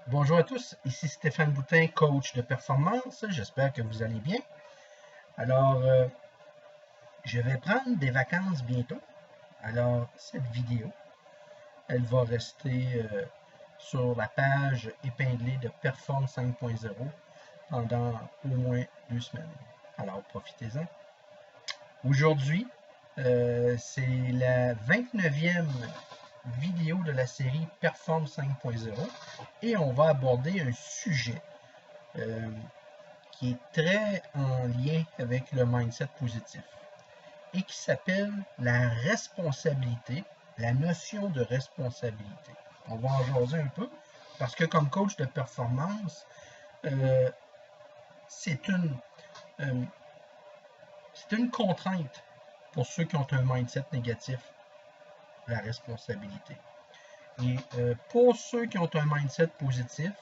Bonjour à tous, ici Stéphane Boutin, coach de performance. J'espère que vous allez bien. Alors, je vais prendre des vacances bientôt. Alors, cette vidéo, elle va rester sur la page épinglée de Perform 5.0 pendant au moins 2 semaines. Alors, profitez-en. Aujourd'hui, c'est la 29e vidéo de la série Perform 5.0 et on va aborder un sujet euh, qui est très en lien avec le mindset positif et qui s'appelle la responsabilité, la notion de responsabilité. On va en jaser un peu parce que comme coach de performance, euh, c'est une, euh, une contrainte pour ceux qui ont un mindset négatif, la responsabilité. Et pour ceux qui ont un mindset positif,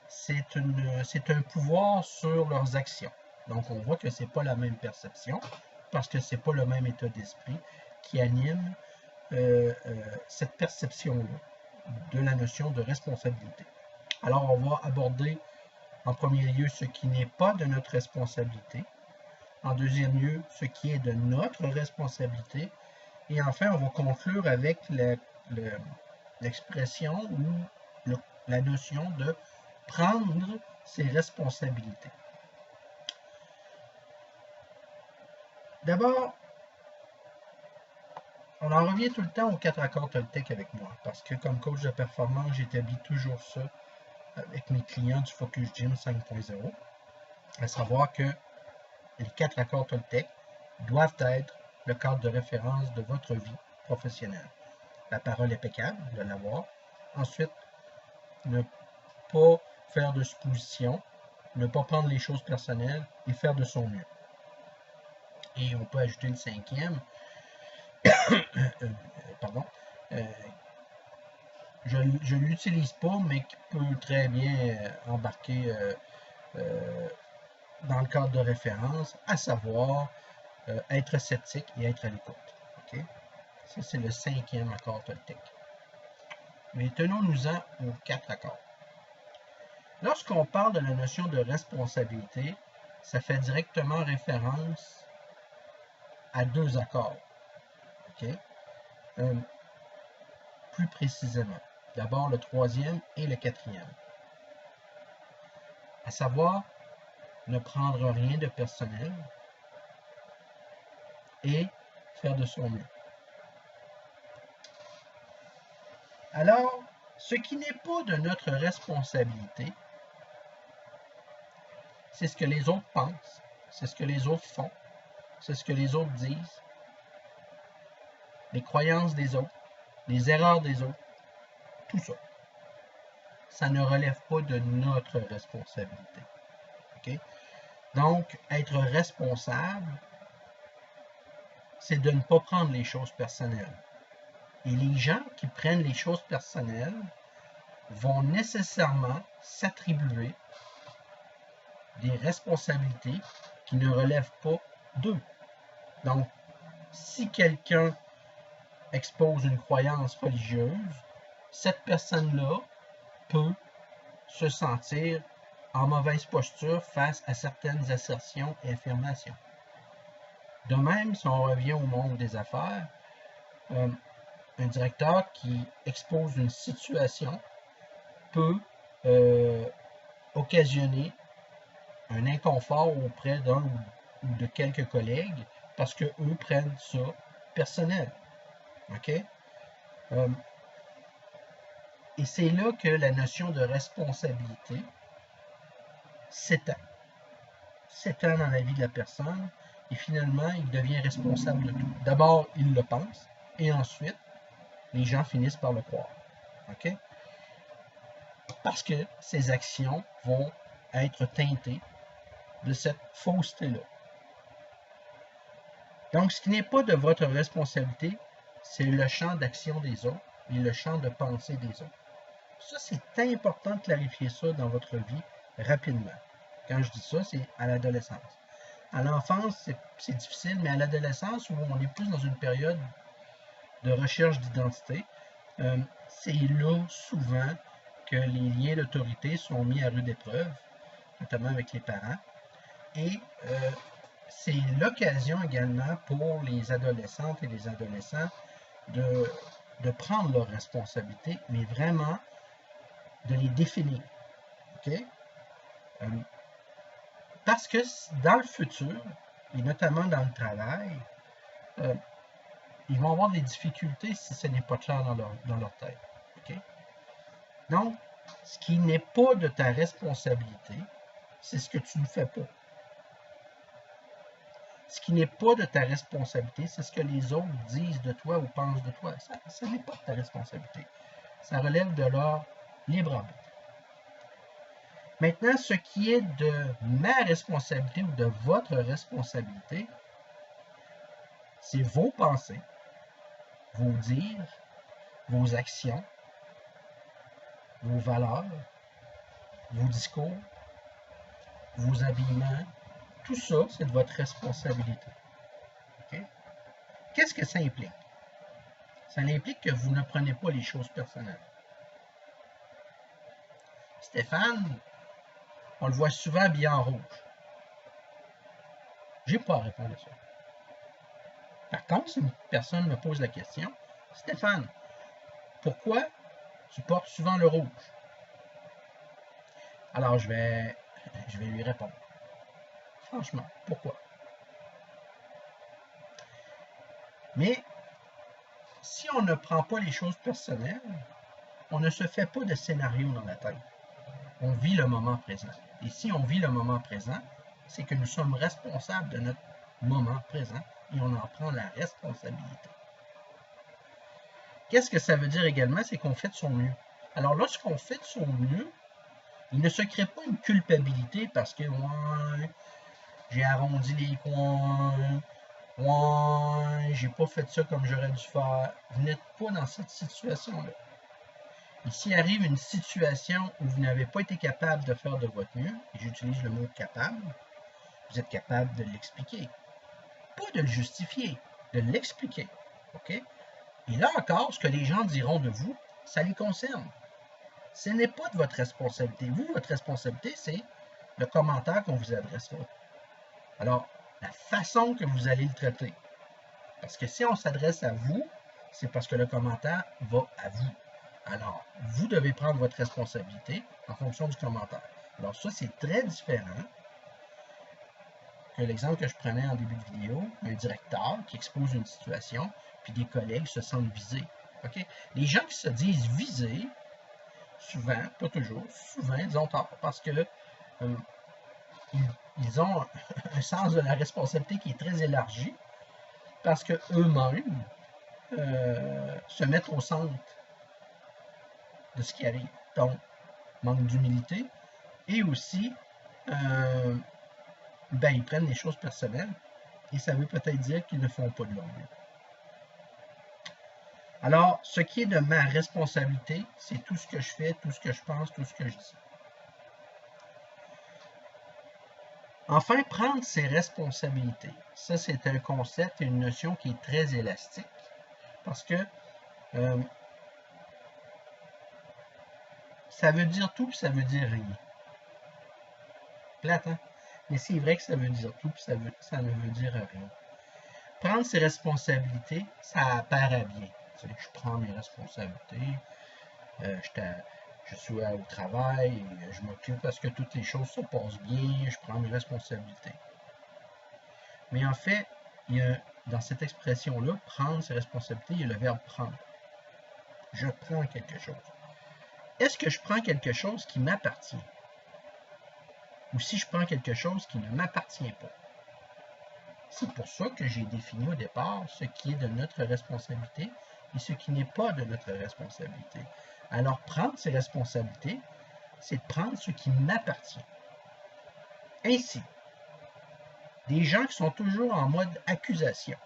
c'est un pouvoir sur leurs actions. Donc, on voit que ce n'est pas la même perception, parce que ce n'est pas le même état d'esprit qui anime cette perception-là de la notion de responsabilité. Alors, on va aborder en premier lieu ce qui n'est pas de notre responsabilité, en deuxième lieu ce qui est de notre responsabilité, et enfin, on va conclure avec l'expression ou la notion de prendre ses responsabilités. D'abord, on en revient tout le temps aux 4 accords Toltec avec moi, parce que comme coach de performance, j'établis toujours ça avec mes clients du Focus Gym 5.0, à savoir que les 4 accords Toltec doivent être le cadre de référence de votre vie professionnelle. La parole impeccable, de l'avoir. Ensuite, ne pas faire de suppositions, ne pas prendre les choses personnelles et faire de son mieux. Et on peut ajouter le cinquième, pardon, je ne l'utilise pas, mais qui peut très bien embarquer dans le cadre de référence, à savoir être sceptique et être à l'écoute. Okay? Ça, c'est le cinquième accord Toltec. Mais tenons-nous-en aux 4 accords. Lorsqu'on parle de la notion de responsabilité, ça fait directement référence à 2 accords. Okay? Plus précisément. D'abord le 3e et le 4e. À savoir, ne prendre rien de personnel et faire de son mieux. Alors, ce qui n'est pas de notre responsabilité, c'est ce que les autres pensent, c'est ce que les autres font, c'est ce que les autres disent, les croyances des autres, les erreurs des autres, tout ça. Ça ne relève pas de notre responsabilité. Okay? Donc, être responsable, c'est de ne pas prendre les choses personnelles. Et les gens qui prennent les choses personnelles vont nécessairement s'attribuer des responsabilités qui ne relèvent pas d'eux. Donc, si quelqu'un expose une croyance religieuse, cette personne-là peut se sentir en mauvaise posture face à certaines assertions et affirmations. De même, si on revient au monde des affaires, un directeur qui expose une situation peut occasionner un inconfort auprès d'un ou de quelques collègues parce qu'eux prennent ça personnel. OK? Et c'est là que la notion de responsabilité s'étend. S'étend dans la vie de la personne et finalement, il devient responsable de tout. D'abord, il le pense et ensuite, les gens finissent par le croire. OK? Parce que ses actions vont être teintées de cette fausseté-là. Donc, ce qui n'est pas de votre responsabilité, c'est le champ d'action des autres et le champ de pensée des autres. Ça, c'est important de clarifier ça dans votre vie rapidement. Quand je dis ça, c'est à l'adolescence. À l'enfance, c'est difficile, mais à l'adolescence, où on est plus dans une période de recherche d'identité, c'est là souvent que les liens d'autorité sont mis à rude épreuve, notamment avec les parents. Et c'est l'occasion également pour les adolescentes et les adolescents de prendre leurs responsabilités, mais vraiment de les définir. Okay? Parce que dans le futur, et notamment dans le travail, ils vont avoir des difficultés si ce n'est pas clair dans leur tête. Okay? Donc, ce qui n'est pas de ta responsabilité, c'est ce que tu ne fais pas. Ce qui n'est pas de ta responsabilité, c'est ce que les autres disent de toi ou pensent de toi. Ça n'est pas de ta responsabilité. Ça relève de leur libre arbitre. Maintenant, ce qui est de ma responsabilité ou de votre responsabilité, c'est vos pensées, vos dires, vos actions, vos valeurs, vos discours, vos habillements. Tout ça, c'est de votre responsabilité. Okay? Qu'est-ce que ça implique? Ça implique que vous ne prenez pas les choses personnelles. Stéphane, on le voit souvent habillé en rouge. J'ai pas à répondre à ça. Par contre, si une personne me pose la question, Stéphane, pourquoi tu portes souvent le rouge? Alors, je vais lui répondre. Franchement, pourquoi? Mais si on ne prend pas les choses personnelles, on ne se fait pas de scénario dans la tête. On vit le moment présent. Et si on vit le moment présent, c'est que nous sommes responsables de notre moment présent et on en prend la responsabilité. Qu'est-ce que ça veut dire également? C'est qu'on fait de son mieux. Alors, lorsqu'on fait de son mieux, il ne se crée pas une culpabilité parce que ouais, j'ai arrondi les coins, ouais, j'ai pas fait ça comme j'aurais dû faire. Vous n'êtes pas dans cette situation-là. Et s'il arrive une situation où vous n'avez pas été capable de faire de votre mieux, et j'utilise le mot capable, vous êtes capable de l'expliquer. Pas de le justifier, de l'expliquer. OK? Et là encore, ce que les gens diront de vous, ça les concerne. Ce n'est pas de votre responsabilité. Vous, votre responsabilité, c'est le commentaire qu'on vous adressera. Alors, la façon que vous allez le traiter. Parce que si on s'adresse à vous, c'est parce que le commentaire va à vous. Alors, vous devez prendre votre responsabilité en fonction du commentaire. Alors ça, c'est très différent que l'exemple que je prenais en début de vidéo, un directeur qui expose une situation, puis des collègues se sentent visés. Okay? Les gens qui se disent visés, souvent, pas toujours, souvent, ils ont tort, parce que ils ont un sens de la responsabilité qui est très élargi, parce qu'eux-mêmes se mettent au centre de ce qui arrive. Donc, manque d'humilité, et aussi, ils prennent les choses personnelles, et ça veut peut-être dire qu'ils ne font pas de leur mieux. Alors, ce qui est de ma responsabilité, c'est tout ce que je fais, tout ce que je pense, tout ce que je dis. Enfin, prendre ses responsabilités. Ça, c'est un concept et une notion qui est très élastique, parce que ça veut dire tout, puis ça veut dire rien. Plate, hein? Mais c'est vrai que ça veut dire tout, puis ça ne veut dire rien. Prendre ses responsabilités, ça paraît bien. Je prends mes responsabilités, je suis au travail, je m'occupe parce que toutes les choses se passent bien, je prends mes responsabilités. Mais en fait, dans cette expression-là, prendre ses responsabilités, il y a le verbe prendre. Je prends quelque chose. Est-ce que je prends quelque chose qui m'appartient? Ou si je prends quelque chose qui ne m'appartient pas? C'est pour ça que j'ai défini au départ ce qui est de notre responsabilité et ce qui n'est pas de notre responsabilité. Alors, prendre ses responsabilités, c'est de prendre ce qui m'appartient. Ainsi, des gens qui sont toujours en mode accusation.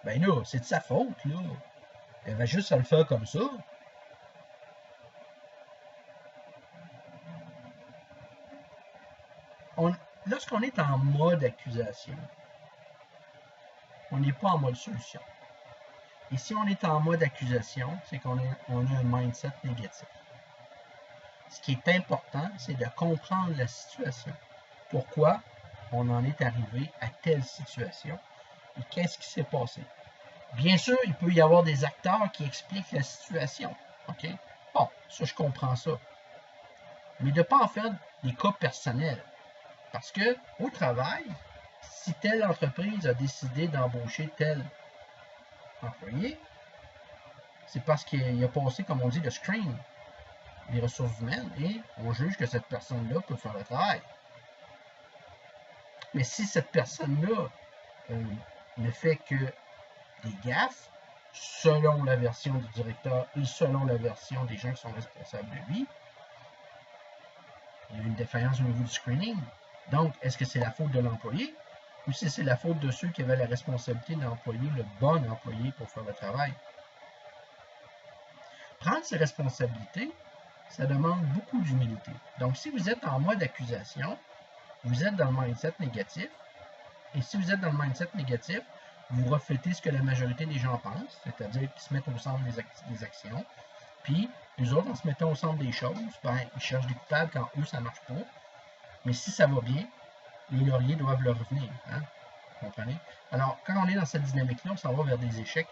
Ben là, c'est de sa faute, là. Elle va juste à le faire comme ça. Lorsqu'on est en mode accusation, on n'est pas en mode solution. Et si on est en mode accusation, c'est qu'on a un mindset négatif. Ce qui est important, c'est de comprendre la situation. Pourquoi on en est arrivé à telle situation et qu'est-ce qui s'est passé. Bien sûr, il peut y avoir des acteurs qui expliquent la situation. OK? Bon, ça, je comprends ça. Mais de ne pas en faire des cas personnels. Parce que au travail, si telle entreprise a décidé d'embaucher tel employé, c'est parce qu'il a passé, comme on dit, le screen des ressources humaines et on juge que cette personne-là peut faire le travail. Mais si cette personne-là ne fait que des gaffes, selon la version du directeur et selon la version des gens qui sont responsables de lui, il y a une défaillance au niveau du screening. Donc, est-ce que c'est la faute de l'employé ou si c'est la faute de ceux qui avaient la responsabilité d'employer le bon employé pour faire le travail? Prendre ses responsabilités, ça demande beaucoup d'humilité. Donc, si vous êtes en mode accusation, vous êtes dans le mindset négatif. Et si vous êtes dans le mindset négatif, vous reflétez ce que la majorité des gens pensent, c'est-à-dire qu'ils se mettent au centre des actions. Puis, les autres, en se mettant au centre des choses, ben, ils cherchent des coupables quand eux, ça ne marche pas. Mais si ça va bien, les lauriers doivent leur revenir. Hein? Vous comprenez? Alors, quand on est dans cette dynamique-là, on s'en va vers des échecs,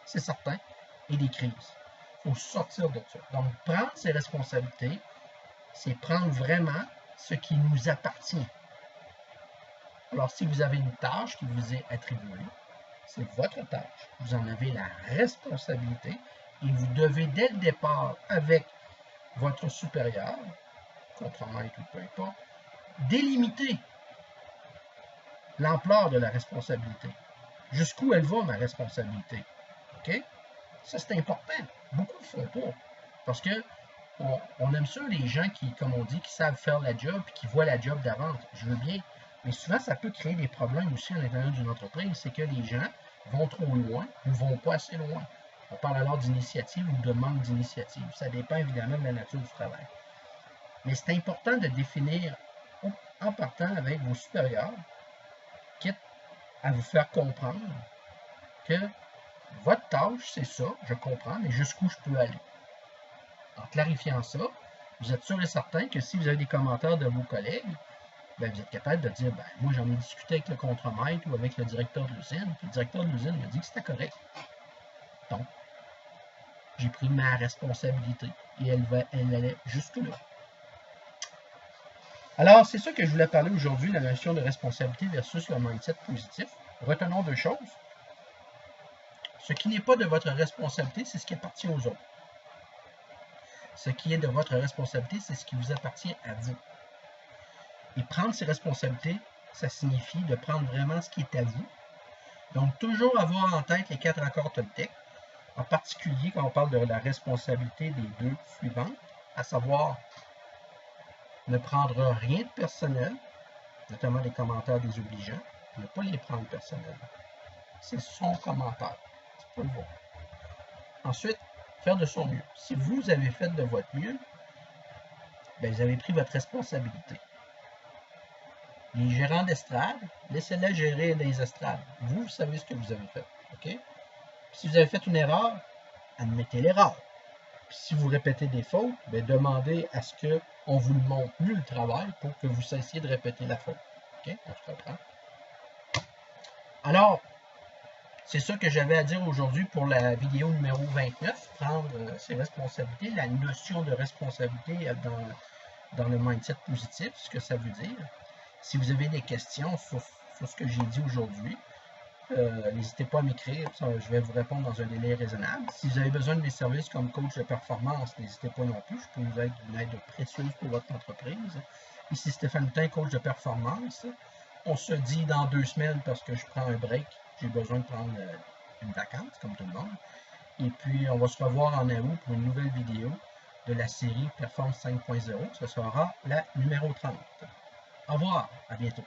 c'est certain, et des crises. Il faut sortir de ça. Donc, prendre ses responsabilités, c'est prendre vraiment ce qui nous appartient. Alors, si vous avez une tâche qui vous est attribuée, c'est votre tâche. Vous en avez la responsabilité et vous devez, dès le départ, avec votre supérieur, contre-maître ou peu importe, délimiter l'ampleur de la responsabilité. Jusqu'où elle va, ma responsabilité? OK? Ça, c'est important. Beaucoup ne font pas. Parce que on aime ça, les gens qui, comme on dit, qui savent faire la job et qui voient la job d'avance. Je veux bien. Mais souvent, ça peut créer des problèmes aussi à l'intérieur d'une entreprise. C'est que les gens vont trop loin ou ne vont pas assez loin. On parle alors d'initiative ou de manque d'initiative. Ça dépend évidemment de la nature du travail. Mais c'est important de définir en partant avec vos supérieurs, quitte à vous faire comprendre que votre tâche, c'est ça, je comprends, mais jusqu'où je peux aller. En clarifiant ça, vous êtes sûr et certain que si vous avez des commentaires de vos collègues, bien, vous êtes capable de dire, ben, moi j'en ai discuté avec le contremaître ou avec le directeur de l'usine, puis le directeur de l'usine m'a dit que c'était correct. Donc, j'ai pris ma responsabilité et elle allait jusque-là. Alors, c'est ça que je voulais parler aujourd'hui, la notion de responsabilité versus le mindset positif. Retenons deux choses. Ce qui n'est pas de votre responsabilité, c'est ce qui appartient aux autres. Ce qui est de votre responsabilité, c'est ce qui vous appartient à vous. Et prendre ses responsabilités, ça signifie de prendre vraiment ce qui est à vous. Donc, toujours avoir en tête les 4 accords Toltec, en particulier quand on parle de la responsabilité des deux suivantes, à savoir ne prendre rien de personnel, notamment les commentaires désobligeants, ne pas les prendre personnellement. C'est son commentaire. Tu peux le voir. Ensuite, faire de son mieux. Si vous avez fait de votre mieux, bien, vous avez pris votre responsabilité. Les gérants d'estrade, laissez-les gérer les estrades. Vous savez ce que vous avez fait. OK? Si vous avez fait une erreur, admettez l'erreur. Si vous répétez des fautes, bien, demandez à ce qu'on vous le montre mieux le travail pour que vous cessiez de répéter la faute. OK? On se comprend? Alors, c'est ça que j'avais à dire aujourd'hui pour la vidéo numéro 29, prendre ses responsabilités, la notion de responsabilité dans le mindset positif, ce que ça veut dire. Si vous avez des questions sur ce que j'ai dit aujourd'hui, n'hésitez pas à m'écrire, je vais vous répondre dans un délai raisonnable. Si vous avez besoin de mes services comme coach de performance, n'hésitez pas non plus, je peux vous être une aide précieuse pour votre entreprise. Ici Stéphane Boutin, coach de performance. On se dit dans 2 semaines parce que je prends un break, j'ai besoin de prendre une vacance comme tout le monde. Et puis on va se revoir en août pour une nouvelle vidéo de la série Performance 5.0. Ce sera la numéro 30. Au revoir, à bientôt.